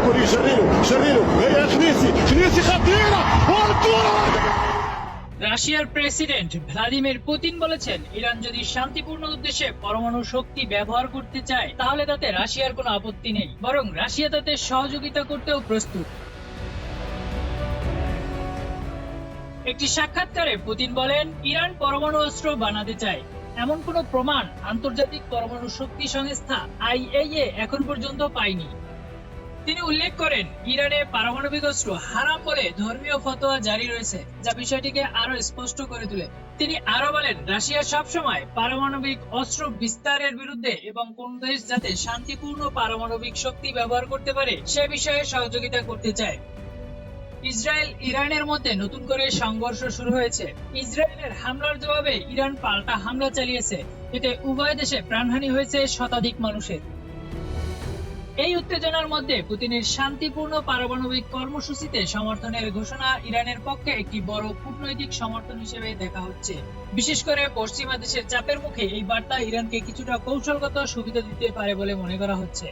كوري شريرو هي خنيسي خطيرة والكرة রাশিয়ার president Vladimir Putin বলেছেন, Iran যদি শান্তিপূর্ণ উদ্দেশ্যে পরমাণু শক্তি ব্যবহার করতে চায় তাহলে তাতে রাশিয়ার কোনো আপত্তি নেই, বরং রাশিয়া তাতে সহযোগিতা করতেও প্রস্তুত। একটি সাক্ষাৎকারে পুতিন বলেন, ইরান পরমাণু অস্ত্র বানাতে চায় এমন কোনো প্রমাণ আন্তর্জাতিক পরমাণু শক্তি সংস্থা আইএইএ এখন পর্যন্ত পায়নি। তিনি উল্লেখ করেন, ইরানে পারমাণবিক অস্ত্র হারাম বলে ধর্মীয় ফতোয়া জারি রয়েছে, যা বিষয়টিকে আরো স্পষ্ট করে তোলে। তিনি আরো বলেন, রাশিয়া সবসময় পারমাণবিক অস্ত্র বিস্তারের বিরুদ্ধে এবং কোন দেশ যাতে শান্তিপূর্ণ পারমাণবিক শক্তি ব্যবহার করতে পারে সে বিষয়ে সহযোগিতা করতে চায়। ইসরায়েল ইরানের মধ্যে নতুন করে সংঘর্ষ শুরু হয়েছে। ইসরায়েলের হামলার জবাবে ইরান পাল্টা হামলা চালিয়েছে, এতে উভয় দেশে প্রাণহানি হয়েছে শতাধিক মানুষের। এই উত্তেজনার মধ্যে পুতিনের শান্তিপূর্ণ পারমাণবিক কর্মসূচিতে সমর্থনের ঘোষণা ইরানের পক্ষে একটি বড় কূটনৈতিক সমর্থন হিসেবে দেখা হচ্ছে। বিশেষ করে পশ্চিমা দেশের চাপের মুখে এই বার্তা ইরানকে কিছুটা কৌশলগত সুবিধা দিতে পারে বলে মনে করা হচ্ছে।